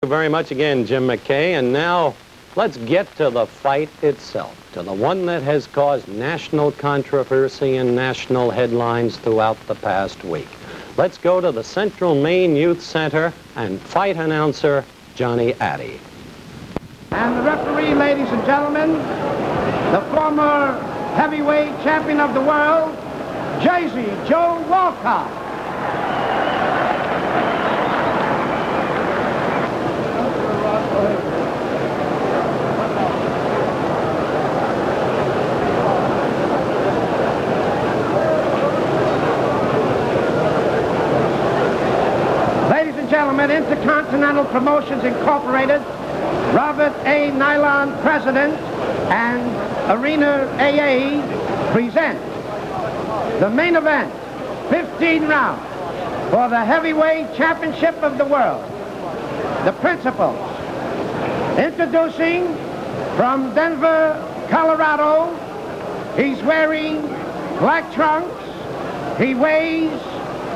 you very much again, Jim McKay. And now let's get to the fight itself, to the one that has caused national controversy and national headlines throughout the past week. Let's go to the Central Maine Youth Center and fight announcer Johnny Addy. And the referee, ladies and gentlemen, the former heavyweight champion of the world, Jersey Joe Walcott. Ladies and gentlemen, Intercontinental Promotions Incorporated, Robert A. Nylon, President, and Arena AA present the main event, 15 rounds, for the heavyweight championship of the world. The principals, introducing from Denver, Colorado, he's wearing black trunks, he weighs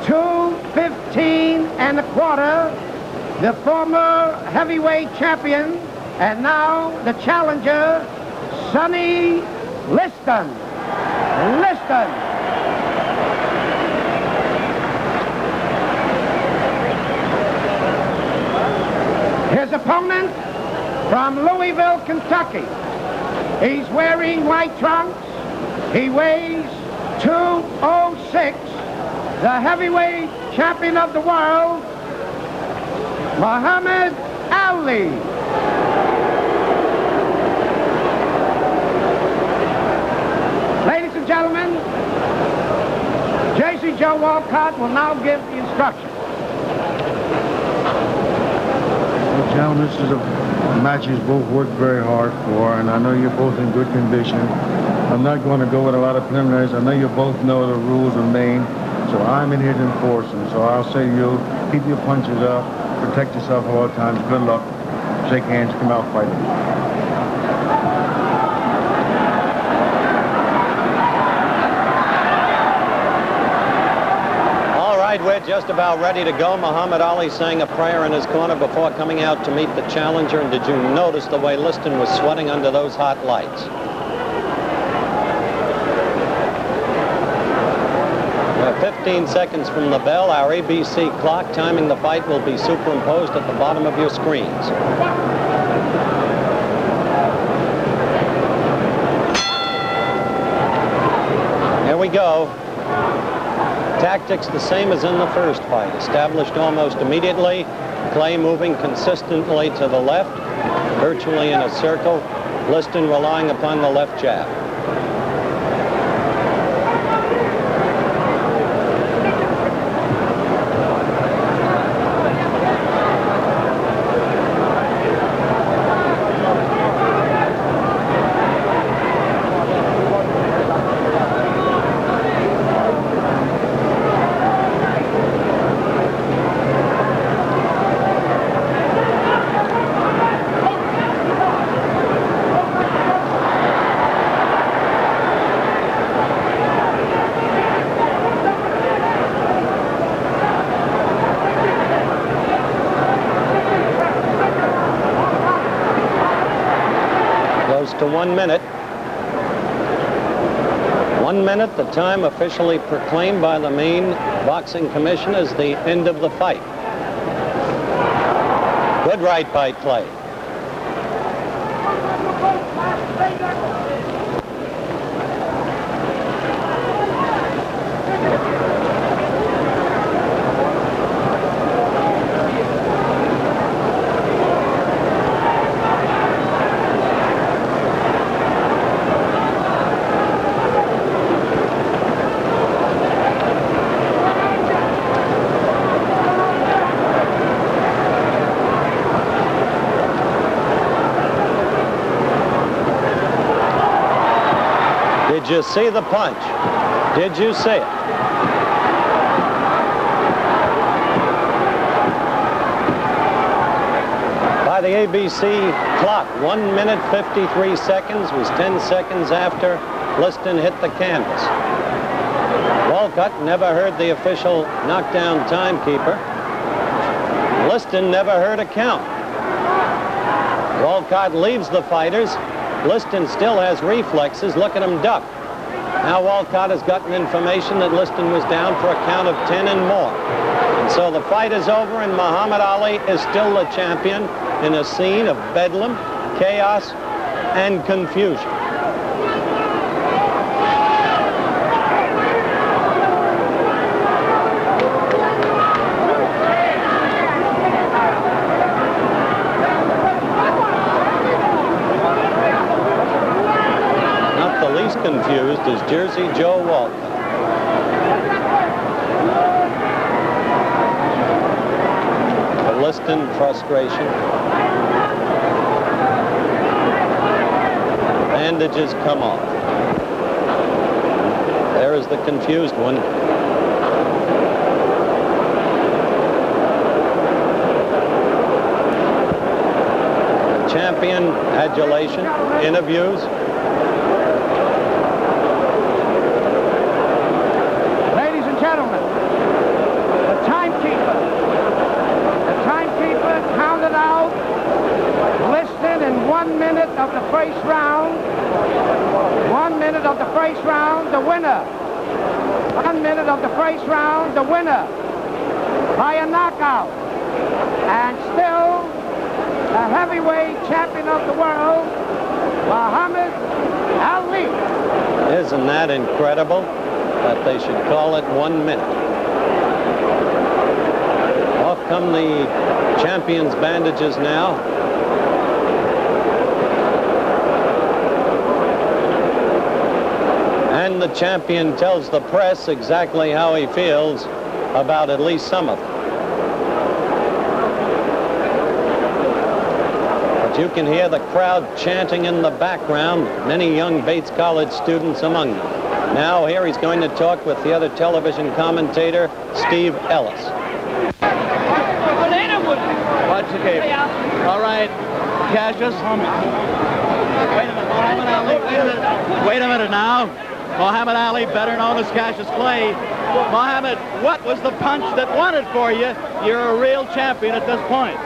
215 and a quarter, the former heavyweight champion, and now the challenger, Sonny Liston. His opponent from Louisville, Kentucky. He's wearing white trunks. He weighs 206. The heavyweight champion of the world, Muhammad Ali. Ladies and gentlemen, Jersey Joe Walcott will now give the instructions. Well, gentlemen, this is a match you've both worked very hard for, and I know you're both in good condition. I'm not going to go with a lot of preliminaries. I know you both know the rules of Maine, so I'm in here to enforce them. So I'll say to you, keep your punches up, protect yourself at all times. Good luck. Shake hands, come out fighting. We're just about ready to go. Muhammad Ali saying a prayer in his corner before coming out to meet the challenger. And did you notice the way Liston was sweating under those hot lights? 15 seconds from the bell. Our ABC clock timing the fight will be superimposed at the bottom of your screens. Here we go. Tactics the same as in the first fight, established almost immediately. Clay moving consistently to the left, virtually in a circle. Liston relying upon the left jab. To 1 minute. 1 minute, the time officially proclaimed by the Maine Boxing Commission as the end of the fight. Good right by Clay. Did you see the punch? Did you see it? By the ABC clock, 1 minute 53 seconds was 10 seconds after Liston hit the canvas. Walcott never heard the official knockdown timekeeper. Liston never heard a count. Walcott leaves the fighters. Liston still has reflexes. Look at him duck. Now Walcott has gotten information that Liston was down for a count of 10 and more. And so the fight is over, and Muhammad Ali is still the champion in a scene of bedlam, chaos, and confusion. Confused is Jersey Joe Walcott. The Liston frustration. Bandages come off. There is the confused one. Champion adulation, interviews. In 1 minute of the first round, 1 minute of the first round, the winner. 1 minute of the first round, the winner by a knockout. And still the heavyweight champion of the world, Muhammad Ali. Isn't that incredible that they should call it 1 minute? Off come the champion's bandages now. And the champion tells the press exactly how he feels about at least some of them. But you can hear the crowd chanting in the background, many young Bates College students among them. Now here he's going to talk with the other television commentator, Steve Ellis. Watch the game. All right, Cassius. Wait a minute, Muhammad Ali, wait a minute. Wait a minute now. Muhammad Ali, better known as Cassius Clay. Muhammad, what was the punch that won it for you? You're a real champion at this point.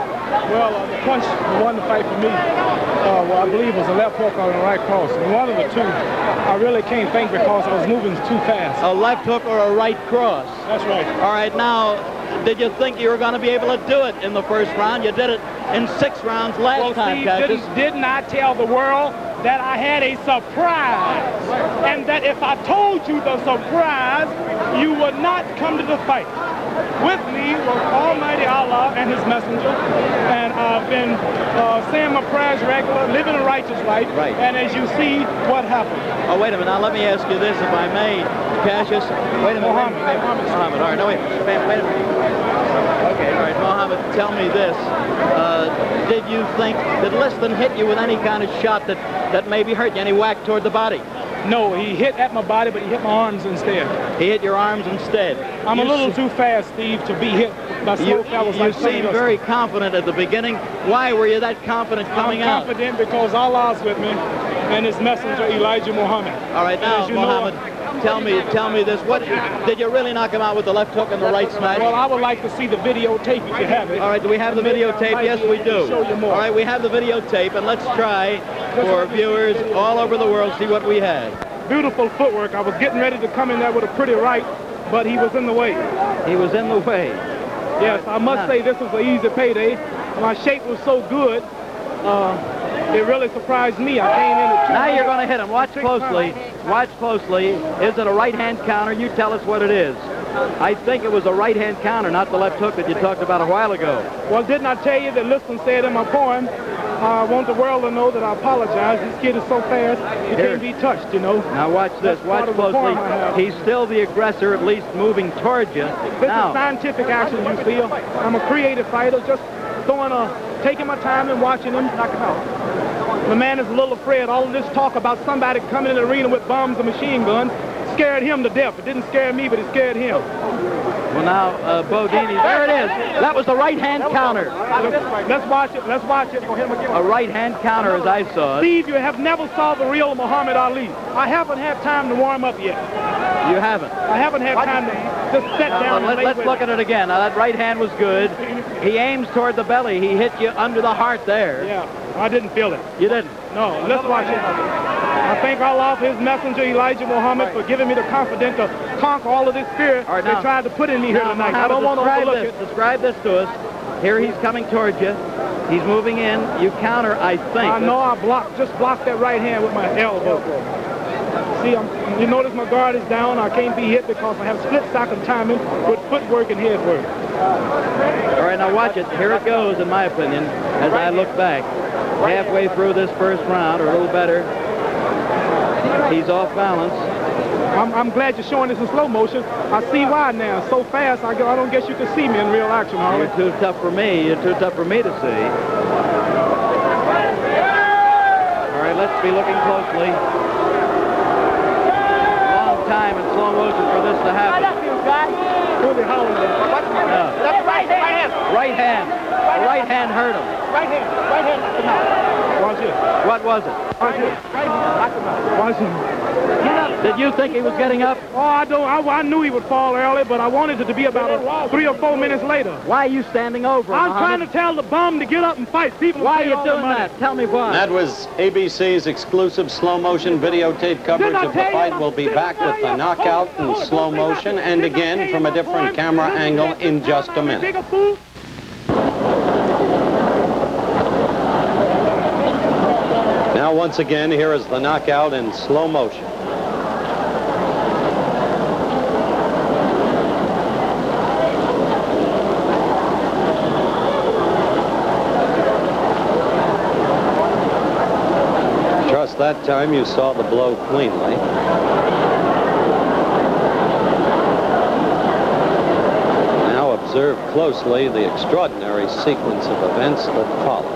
Well, the punch that won the fight for me, well, I believe was a left hook or a right cross. And one of the two, I really can't think because I was moving too fast. A left hook or a right cross? That's right. All right, now, did you think you were going to be able to do it in the first round? You did it in 6 rounds last time, Cassius. Didn't I tell the world that I had a surprise? And that if I told you the surprise, you would not come to the fight. With me was Almighty Allah and his messenger, and I've been saying my prayers regular, living a righteous life, right. And as you see, what happened. Oh, wait a minute. Now, let me ask you this, if I may, Cassius. Wait a minute. Muhammad. All right, no, wait a minute. Okay, all right, Muhammad, tell me this. Did you think that Liston hit you with any kind of shot that maybe hurt you, any whack toward the body? No, he hit at my body, but he hit my arms instead. He hit your arms instead. I'm a little too fast, Steve, to be hit by slow fellas like you seemed very confident at the beginning. Why were you that confident coming out? I'm confident because Allah's with me and his messenger, Elijah Muhammad. All right, now, Muhammad, tell me this. What did you really knock him out with the left hook and the right smash? Well, I would like to see the videotape if you have it. All right, do we have the videotape? Yes, we do. Show you more. All right, we have the videotape, and let's try for viewers all over the world see what we had. Beautiful footwork. I was getting ready to come in there with a pretty right, but he was in the way. He was in the way. Yes, I must say this was an easy payday. My shape was so good, it really surprised me. I came in at Now you're going to hit him. Watch closely. Watch closely. Is it a right-hand counter? You tell us what it is. I think it was a right-hand counter, not the left hook that you talked about a while ago. Well, didn't I tell you that Liston said in my poem, I want the world to know that I apologize. This kid is so fast, he can't be touched, you know. Now watch this. Watch closely. He's still the aggressor, at least moving towards you. This is scientific action, you feel. I'm a creative fighter, just taking my time and watching him knock him out. The man is a little afraid. All of this talk about somebody coming in the arena with bombs and machine guns scared him to death. It didn't scare me, but it scared him. Well, now, Bodini, there it is. That was the right-hand counter. Let's watch it. Let's watch it. Go ahead and A right-hand counter as I saw it. Steve, you have never saw the real Muhammad Ali. I haven't had time to warm up yet. You haven't? I haven't had time to just sit down and Let's look at it again. Now, that right hand was good. He aims toward the belly. He hit you under the heart there. Yeah, I didn't feel it. You didn't? No, let's watch it. I thank Allah for his messenger, Elijah Muhammad, for giving me the confidence to conquer all of this fear All right, they now, tried to put in me here tonight. I don't want to overlook it. Describe this to us. Here he's coming towards you. He's moving in. You counter, I think. I know I just blocked that right hand with my elbow. See, you notice my guard is down. I can't be hit because I have split-second timing with footwork and head work. All right, now watch it. Here it goes, in my opinion, as I look back. Halfway through this first round, or a little better. He's off balance. I'm glad you're showing this in slow motion. I see why now. So fast, I don't guess you can see me in real action, Harley. You're too tough for me. You're too tough for me to see. All right, let's be looking closely. Long time in slow motion for this to happen. Really howling there. No. That's right hand. Right hand. The right hand hurt him. Right hand. Watch it. What was it? Watch it. Watch it. Did you think he was getting up? Oh, I knew he would fall early, but I wanted it to be about 3 or 4 minutes later. Why are you standing over him, I'm trying to tell the bum to get up and fight. People Why are you doing that? Tell me why. That was ABC's exclusive slow motion videotape coverage of the fight. We'll be back with the knockout in slow motion and again from a different camera angle in just a minute. Now, once again, here is the knockout in slow motion. Trust that time you saw the blow cleanly. Now observe closely the extraordinary sequence of events that follows.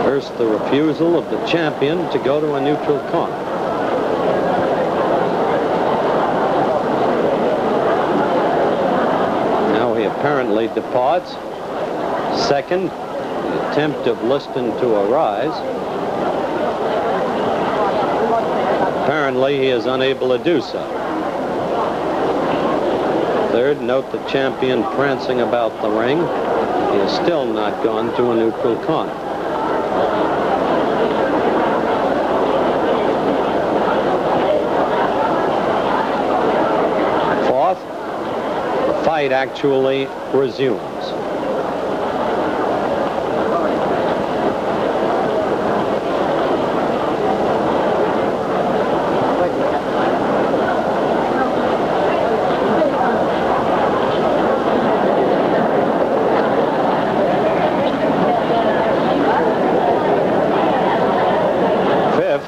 First, the refusal of the champion to go to a neutral corner. Now he apparently departs. Second, the attempt of Liston to arise. Apparently, he is unable to do so. Third, note the champion prancing about the ring. He has still not gone to a neutral corner. Fourth, the fight actually resumes.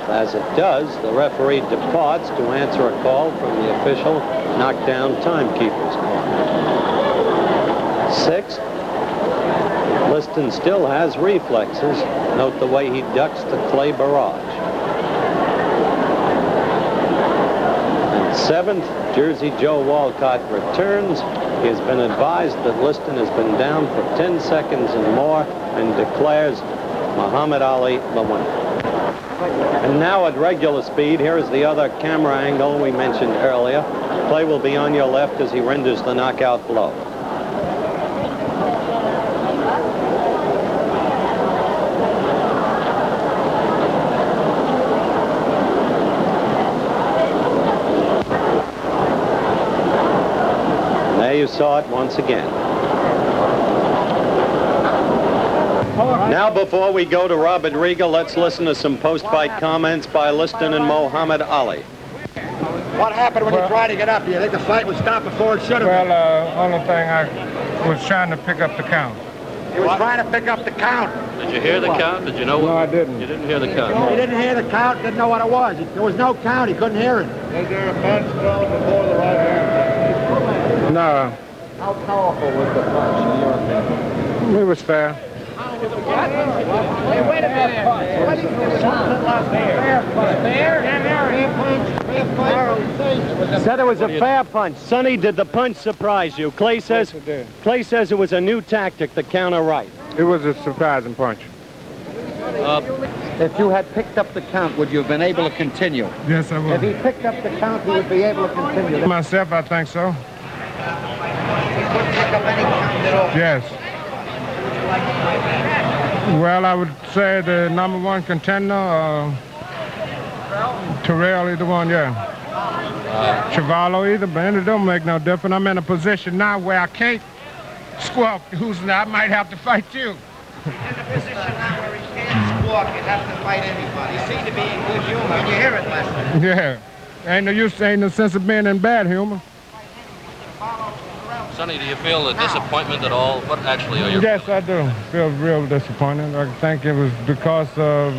As it does, the referee departs to answer a call from the official knockdown timekeeper's corner. Sixth, Liston still has reflexes. Note the way he ducks the clay barrage. And seventh, Jersey Joe Walcott returns. He has been advised that Liston has been down for 10 seconds and more and declares Muhammad Ali the winner. And now at regular speed, here is the other camera angle we mentioned earlier. Play will be on your left as he renders the knockout blow. And there you saw it once again. Now, before we go to Robert Riga, let's listen to some post-fight comments by Liston and Muhammad Ali. What happened when you tried to get up? Do you think the fight would stop before it should have? Well, only thing I was trying to pick up the count. He was trying to pick up the count. Did you hear the count? Did you know what? No, I didn't. You didn't hear the count? He didn't hear the count, didn't know what it was. There was no count, he couldn't hear it. Was there a punch thrown before the right hand? No. How powerful was the punch in your opinion? It was fair. Hey, wait a minute. What is this? Fair? Fair punch. Said it was a fair punch. Sonny, did the punch surprise you? Clay says it was a new tactic to counter right. It was a surprising punch. If you had picked up the count, would you have been able to continue? Yes, I If he would. picked up the count, he would be able to continue. Myself, I think so. He couldn't pick up any count at all. Yes. Well, I would say the #1 contender, Terrell, either one, yeah. Chavallo, either, but it don't make no difference. I'm in a position now where I can't squawk who's not. I might have to fight you. In the position now where he can't squawk, he'd have to fight anybody. He seemed to be in good humor. You hear it, Lester. Yeah. Ain't no use, ain't no sense of being in bad humor. Sonny, do you feel a disappointment at all? What actually are your Yes, I do. Feel real disappointed. I think it was because of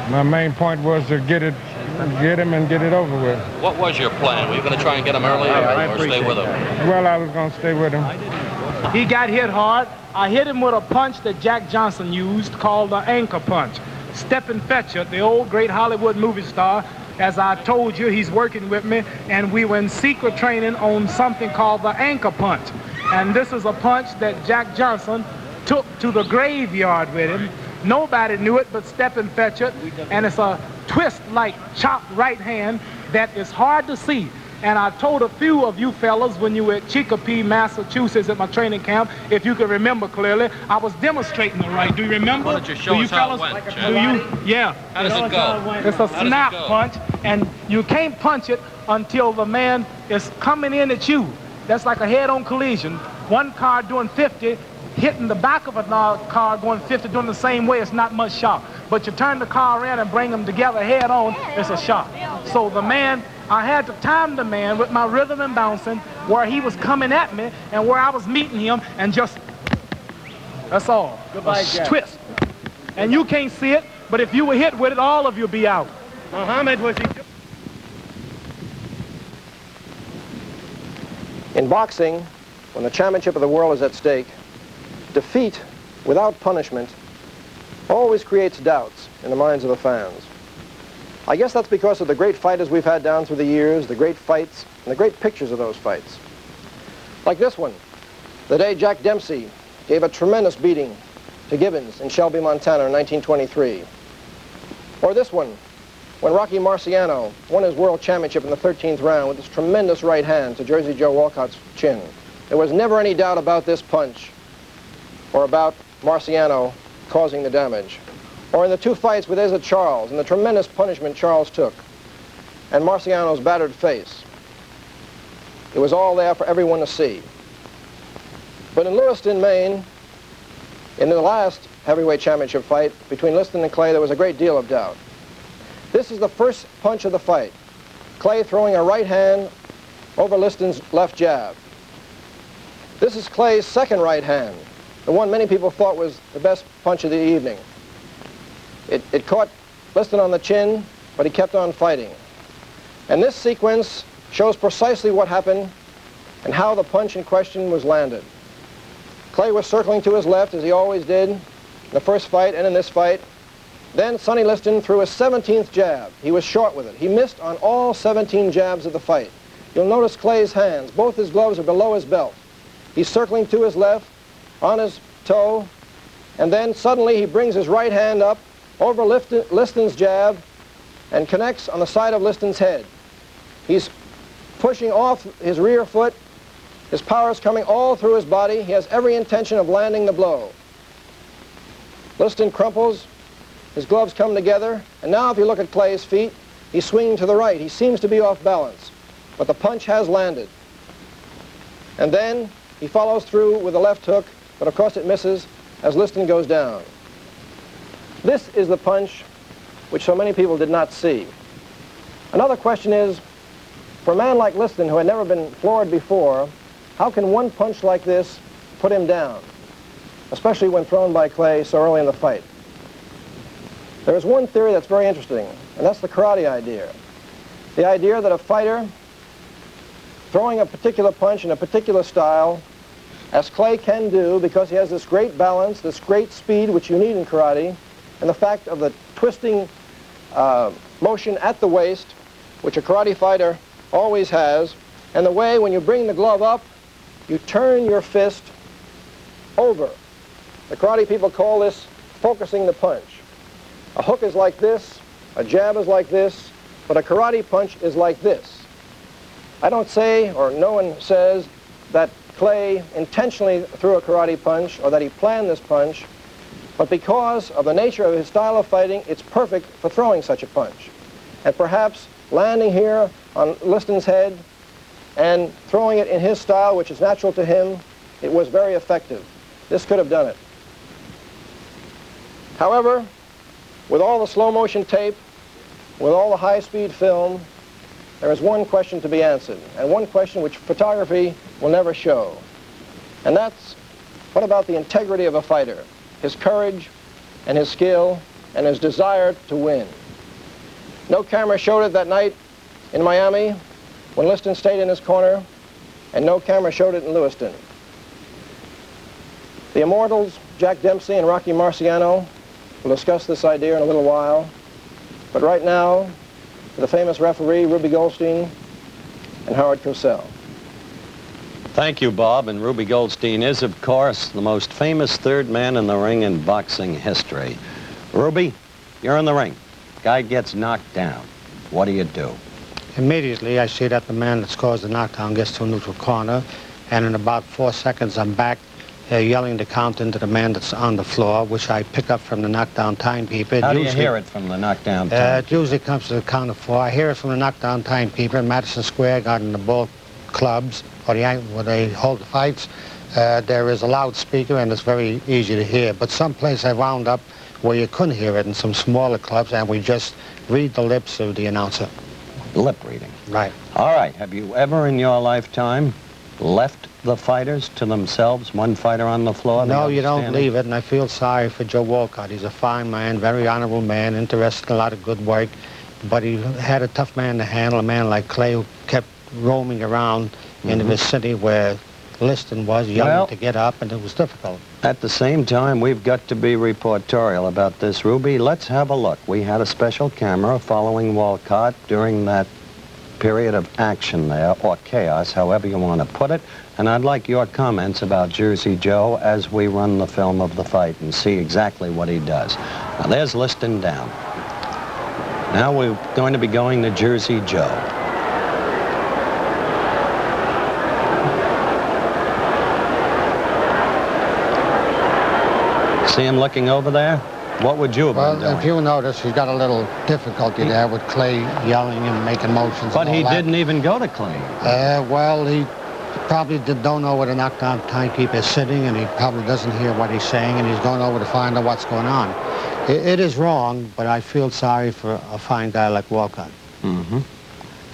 my main point was to get him and get it over with. What was your plan? Were you going to try and get him early or stay with him? Well, I was going to stay with him. He got hit hard. I hit him with a punch that Jack Johnson used called the anchor punch. Stephen Fetcher, the old great Hollywood movie star, as I told you, he's working with me, and we were in secret training on something called the anchor punch. And this is a punch that Jack Johnson took to the graveyard with him. Nobody knew it but Stephen Fetcher, and it's a twist-like chopped right hand that is hard to see. And I told a few of you fellas when you were at Chicopee, Massachusetts at my training camp, if you can remember clearly, I was demonstrating the right. Do you remember? Why don't you show us how it went, Jack? Do you? Yeah. How does it go? It's a How does it snap go? punch, and you can't punch it until the man is coming in at you. That's like a head-on collision. One car doing 50, hitting the back of another car going 50, doing the same way, it's not much shock. But you turn the car around and bring them together head-on, it's a shock. So the man, I had to time the man with my rhythm and bouncing where he was coming at me and where I was meeting him, and just, that's all. Goodbye, A Jack. twist. And you can't see it, but if you were hit with it, all of you be out. Muhammad, was he... In boxing, when the championship of the world is at stake, defeat without punishment always creates doubts in the minds of the fans. I guess that's because of the great fighters we've had down through the years, the great fights, and the great pictures of those fights. Like this one, the day Jack Dempsey gave a tremendous beating to Gibbons in Shelby, Montana in 1923. Or this one, when Rocky Marciano won his world championship in the 13th round with his tremendous right hand to Jersey Joe Walcott's chin. There was never any doubt about this punch or about Marciano causing the damage. Or in the two fights with Izzy Charles and the tremendous punishment Charles took and Marciano's battered face. It was all there for everyone to see. But in Lewiston, Maine, in the last heavyweight championship fight between Liston and Clay, there was a great deal of doubt. This is the first punch of the fight. Clay throwing a right hand over Liston's left jab. This is Clay's second right hand, the one many people thought was the best punch of the evening. It caught Liston on the chin, but he kept on fighting. And this sequence shows precisely what happened and how the punch in question was landed. Clay was circling to his left, as he always did in the first fight and in this fight. Then Sonny Liston threw his 17th jab. He was short with it. He missed on all 17 jabs of the fight. You'll notice Clay's hands. Both his gloves are below his belt. He's circling to his left, on his toe, and then suddenly he brings his right hand up over Liston's jab and connects on the side of Liston's head. He's pushing off his rear foot. His power is coming all through his body. He has every intention of landing the blow. Liston crumples. His gloves come together. And now if you look at Clay's feet, he's swinging to the right. He seems to be off balance. But the punch has landed. And then he follows through with a left hook, but of course it misses as Liston goes down. This is the punch which so many people did not see. Another question is, for a man like Liston, who had never been floored before, how can one punch like this put him down, especially when thrown by Clay so early in the fight? There is one theory that's very interesting, and that's the karate idea. The idea that a fighter throwing a particular punch in a particular style, as Clay can do because he has this great balance, this great speed which you need in karate, and the fact of the twisting motion at the waist, which a karate fighter always has, and the way when you bring the glove up, you turn your fist over. The karate people call this focusing the punch. A hook is like this, a jab is like this, but a karate punch is like this. I don't say, or no one says, that Clay intentionally threw a karate punch or that he planned this punch, but because of the nature of his style of fighting, it's perfect for throwing such a punch. And perhaps landing here on Liston's head and throwing it in his style, which is natural to him, it was very effective. This could have done it. However, with all the slow motion tape, with all the high-speed film, there is one question to be answered, and one question which photography will never show. And that's, what about the integrity of a fighter, his courage and his skill and his desire to win? No camera showed it that night in Miami when Liston stayed in his corner, and no camera showed it in Lewiston. The immortals, Jack Dempsey and Rocky Marciano, will discuss this idea in a little while, but right now, the famous referee, Ruby Goldstein, and Howard Cosell. Thank you, Bob. And Ruby Goldstein is, of course, the most famous third man in the ring in boxing history. Ruby, you're in the ring. Guy gets knocked down. What do you do? Immediately, I see that the man that's caused the knockdown gets to a neutral corner, and in about 4 seconds, I'm back yelling the count into the man that's on the floor, which I pick up from the knockdown timekeeper. How do you hear it from the knockdown timekeeper? It usually comes to the count of 4. I hear it from the knockdown timekeeper in Madison Square Garden, the Bull Clubs, or where they hold the fights. There is a loudspeaker, and it's very easy to hear. But someplace I wound up where you couldn't hear it in some smaller clubs, and we just read the lips of the announcer. Lip reading. Right. All right. Have you ever in your lifetime left the fighters to themselves, one fighter on the floor? No, you don't leave it, and I feel sorry for Joe Walcott. He's a fine man, very honorable man, interested in a lot of good work, but he had a tough man to handle, a man like Clay who kept roaming around in the vicinity where Liston was, yelling to get up, and it was difficult. At the same time, we've got to be reportorial about this, Ruby. Let's have a look. We had a special camera following Walcott during that period of action there, or chaos, however you want to put it. And I'd like your comments about Jersey Joe as we run the film of the fight and see exactly what he does. Now, there's Liston down. Now we're going to be going to Jersey Joe. See him looking over there? What would you have been doing? Well, if you notice, he's got a little difficulty there with Clay yelling and making motions. But he didn't even go to Clay. Well, he probably don't know where the knockdown timekeeper is sitting, and he probably doesn't hear what he's saying, and he's going over to find out what's going on. It is wrong, but I feel sorry for a fine guy like Walcott.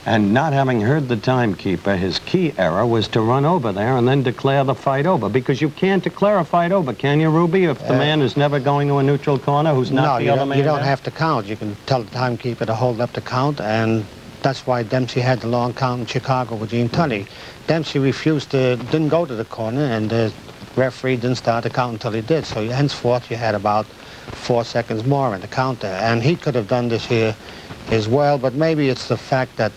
And not having heard the timekeeper, his key error was to run over there and then declare the fight over, because you can't declare a fight over, can you, Ruby, if the man is never going to a neutral corner who's not the other man? No, you don't have to count. You can tell the timekeeper to hold up the count, and that's why Dempsey had the long count in Chicago with Gene Tunney. Dempsey didn't go to the corner, and the referee didn't start the count until he did. So henceforth, you had about 4 seconds more in the counter, and he could have done this here as well, but maybe it's the fact that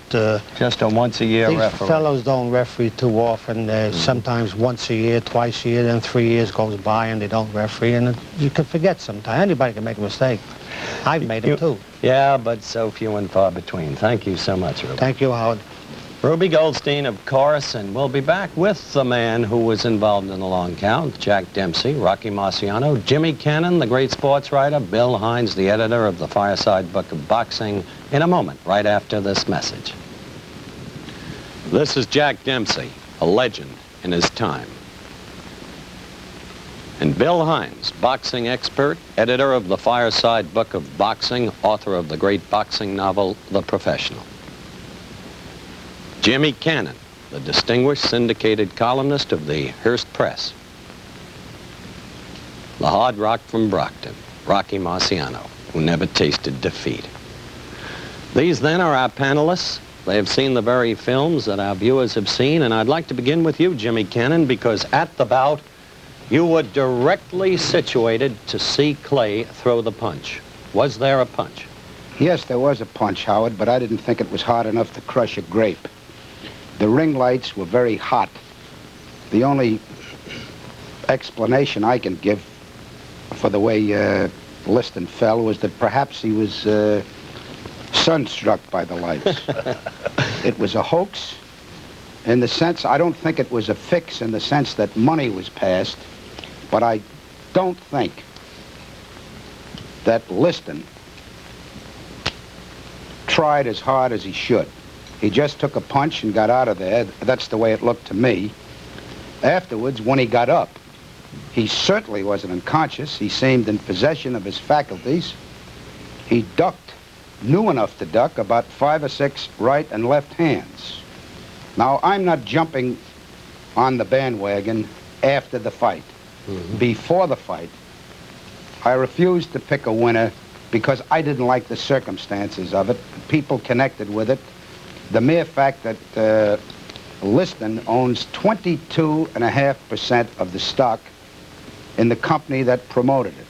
just a once-a-year these referee. Fellows don't referee too often. Sometimes once a year, twice a year, then 3 years goes by and they don't referee, and you can forget sometimes. Anybody can make a mistake. I've made them too. Yeah, but so few and far between. Thank you so much, Ruby. Thank you, Howard. Ruby Goldstein, of course, and we'll be back with the man who was involved in the long count, Jack Dempsey, Rocky Marciano, Jimmy Cannon, the great sports writer, Bill Hines, the editor of the Fireside Book of Boxing, in a moment, right after this message. This is Jack Dempsey, a legend in his time. And Bill Hines, boxing expert, editor of the Fireside Book of Boxing, author of the great boxing novel, The Professional. Jimmy Cannon, the distinguished syndicated columnist of the Hearst Press. The hard rock from Brockton, Rocky Marciano, who never tasted defeat. These then are our panelists. They have seen the very films that our viewers have seen, and I'd like to begin with you, Jimmy Cannon, because at the bout, you were directly situated to see Clay throw the punch. Was there a punch? Yes, there was a punch, Howard, but I didn't think it was hard enough to crush a grape. The ring lights were very hot. The only explanation I can give for the way Liston fell was that perhaps he was sunstruck by the lights. It was a hoax in the sense, I don't think it was a fix in the sense that money was passed, but I don't think that Liston tried as hard as he should. He just took a punch and got out of there. That's the way it looked to me. Afterwards, when he got up, he certainly wasn't unconscious. He seemed in possession of his faculties. He ducked, knew enough to duck, about 5 or 6 right and left hands. Now, I'm not jumping on the bandwagon after the fight. Before the fight, I refused to pick a winner because I didn't like the circumstances of it. People connected with it. The mere fact that Liston owns 22.5% of the stock in the company that promoted it.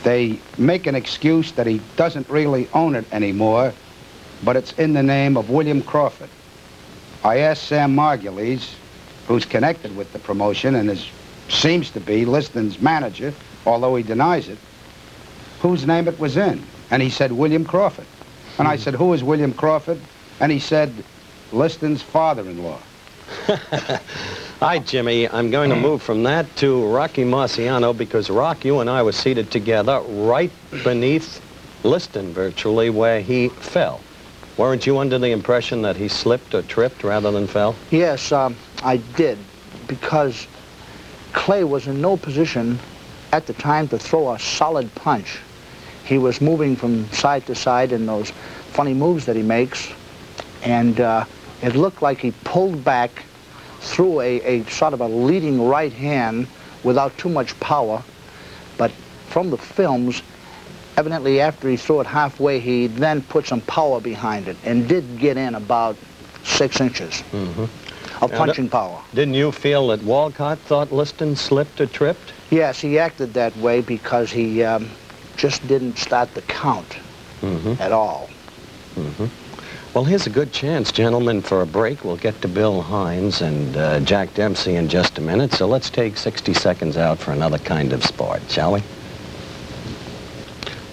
They make an excuse that he doesn't really own it anymore, but it's in the name of William Crawford. I asked Sam Margulies, who's connected with the promotion and seems to be Liston's manager, although he denies it, whose name it was in. And he said, William Crawford. And I said, who is William Crawford? And he said, Liston's father-in-law. All right, Jimmy, I'm going to move from that to Rocky Marciano because, Rock, you and I were seated together right beneath Liston, virtually, where he fell. Weren't you under the impression that he slipped or tripped rather than fell? Yes, I did, because Clay was in no position at the time to throw a solid punch. He was moving from side to side in those funny moves that he makes, and it looked like he pulled back threw a sort of a leading right hand without too much power, but from the films, evidently after he threw it halfway, he then put some power behind it and did get in about 6 inches of punching power. Didn't you feel that Walcott thought Liston slipped or tripped? Yes, he acted that way because he just didn't start the count at all. Well, here's a good chance, gentlemen, for a break. We'll get to Bill Hines and Jack Dempsey in just a minute, so let's take 60 seconds out for another kind of sport, shall we?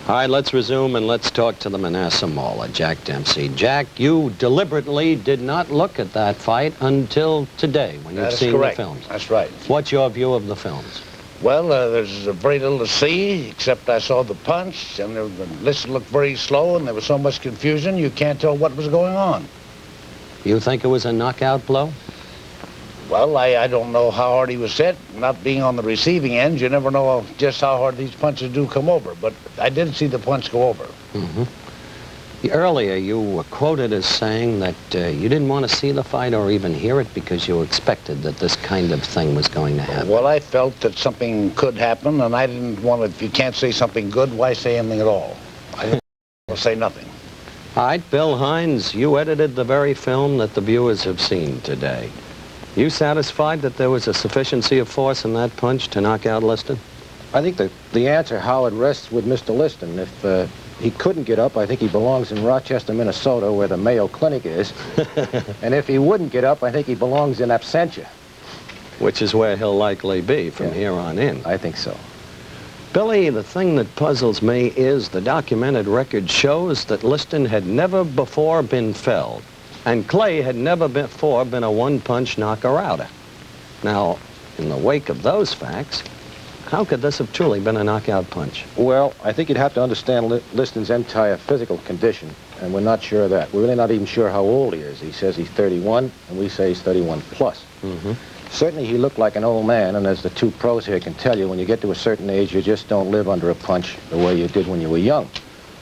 All right, let's resume and let's talk to the Manasseh Mauler, Jack Dempsey. Jack, you deliberately did not look at that fight until today when you've seen the films. That's right. What's your view of the films? Well, there's very little to see, except I saw the punch, and the list looked very slow, and there was so much confusion, you can't tell what was going on. You think it was a knockout blow? Well, I don't know how hard he was hit. Not being on the receiving end, you never know just how hard these punches do come over, but I did see the punch go over. Earlier, you were quoted as saying that you didn't want to see the fight or even hear it because you expected that this kind of thing was going to happen. Well, I felt that something could happen, and I didn't want to, if you can't say something good, why say anything at all? I didn't want to say nothing. All right, Bill Hines, you edited the very film that the viewers have seen today. You satisfied that there was a sufficiency of force in that punch to knock out Liston? I think the answer, Howard, rests with Mr. Liston. If he couldn't get up, I think he belongs in Rochester, Minnesota, where the Mayo Clinic is. And if he wouldn't get up, I think he belongs in absentia. Which is where he'll likely be from here on in. I think so. Billy, the thing that puzzles me is the documented record shows that Liston had never before been felled, and Clay had never before been a one-punch knocker-outer. Now, in the wake of those facts, how could this have truly been a knockout punch? Well, I think you'd have to understand Liston's entire physical condition, and we're not sure of that. We're really not even sure how old he is. He says he's 31, and we say he's 31 plus. Certainly he looked like an old man, and as the two pros here can tell you, when you get to a certain age, you just don't live under a punch the way you did when you were young.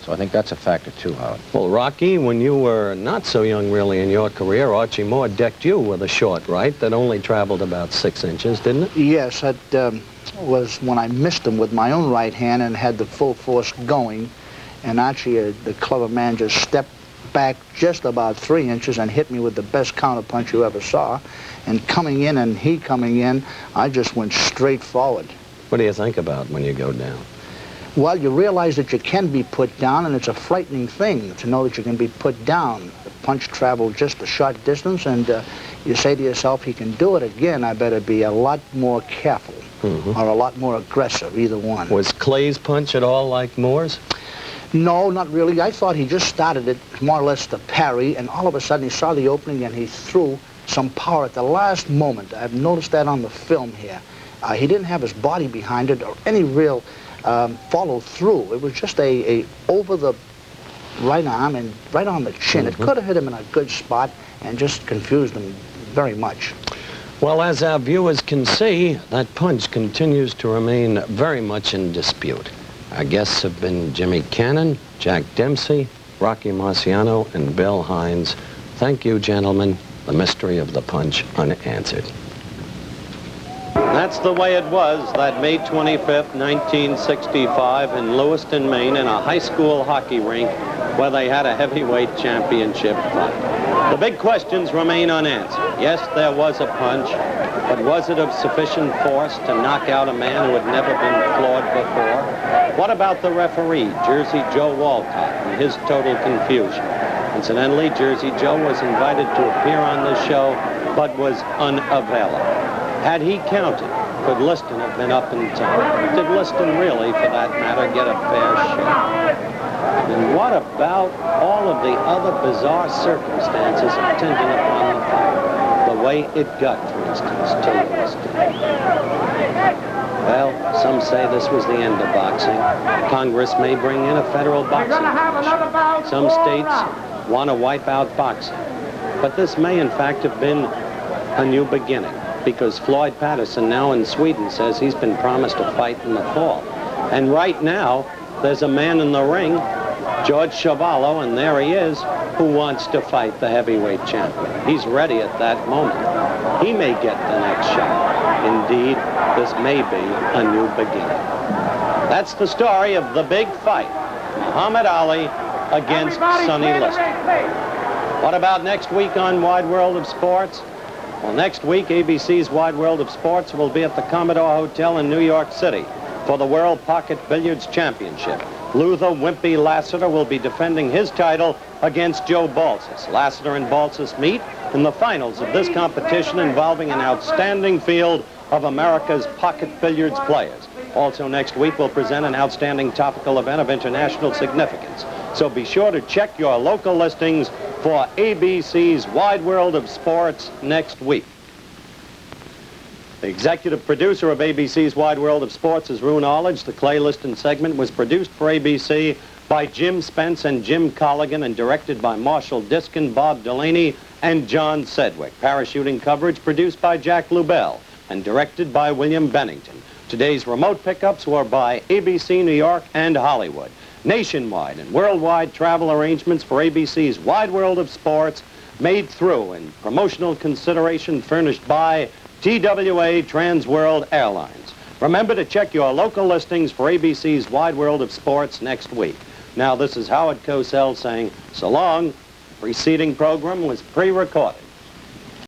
So I think that's a factor too, Howard. Well, Rocky, when you were not so young really in your career, Archie Moore decked you with a short right that only traveled about 6 inches, didn't it? Yes, that was when I missed him with my own right hand and had the full force going, and Archie, the clever man, just stepped back just about 3 inches and hit me with the best counterpunch you ever saw. And coming in and he coming in, I just went straight forward. What do you think about when you go down? Well, you realize that you can be put down, and it's a frightening thing to know that you can be put down. The punch traveled just a short distance, and you say to yourself, he can do it again, I better be a lot more careful, or a lot more aggressive, either one. Was Clay's punch at all like Moore's? No, not really. I thought he just started it more or less to parry, and all of a sudden he saw the opening and he threw some power at the last moment. I've noticed that on the film here. He didn't have his body behind it or any real follow through. It was just a over the right arm and right on the chin. It could have hit him in a good spot and just confused him very much. Well, as our viewers can see, that punch continues to remain very much in dispute. Our guests have been Jimmy Cannon, Jack Dempsey, Rocky Marciano, and Bill Hines. Thank you, gentlemen. The mystery of the punch unanswered. That's the way it was that May 25th, 1965 in Lewiston, Maine, in a high school hockey rink where they had a heavyweight championship fight. The big questions remain unanswered. Yes, there was a punch, but was it of sufficient force to knock out a man who had never been floored before? What about the referee, Jersey Joe Walcott, and his total confusion? Incidentally, Jersey Joe was invited to appear on this show, but was unavailable. Had he counted, could Liston have been up in time? Did Liston really, for that matter, get a fair share? And what about all of the other bizarre circumstances attending upon the fight? The way it got, for instance, to Liston. Well, some say this was the end of boxing. Congress may bring in a federal boxing commission. Some states want to wipe out boxing. But this may, in fact, have been a new beginning, because Floyd Patterson now in Sweden says he's been promised a fight in the fall. And right now, there's a man in the ring, George Chuvalo, and there he is, who wants to fight the heavyweight champion. He's ready at that moment. He may get the next shot. Indeed, this may be a new beginning. That's the story of the big fight, Muhammad Ali against Sonny Liston. What about next week on Wide World of Sports? Well, next week, ABC's Wide World of Sports will be at the Commodore Hotel in New York City for the World Pocket Billiards Championship. Luther Wimpy Lassiter will be defending his title against Joe Balsas. Lassiter and Balsas meet in the finals of this competition involving an outstanding field of America's pocket billiards players. Also next week, we'll present an outstanding topical event of international significance. So be sure to check your local listings for ABC's Wide World of Sports next week. The executive producer of ABC's Wide World of Sports is Roone Arledge. The Clay Liston segment was produced for ABC by Jim Spence and Jim Colligan and directed by Marshall Diskin, Bob Delaney, and John Sedgwick. Parachuting coverage produced by Jack Lubell and directed by William Bennington. Today's remote pickups were by ABC New York and Hollywood. Nationwide and worldwide travel arrangements for ABC's Wide World of Sports made through in promotional consideration furnished by TWA Transworld Airlines. Remember to check your local listings for ABC's Wide World of Sports next week. Now, this is Howard Cosell saying so long. The preceding program was pre-recorded.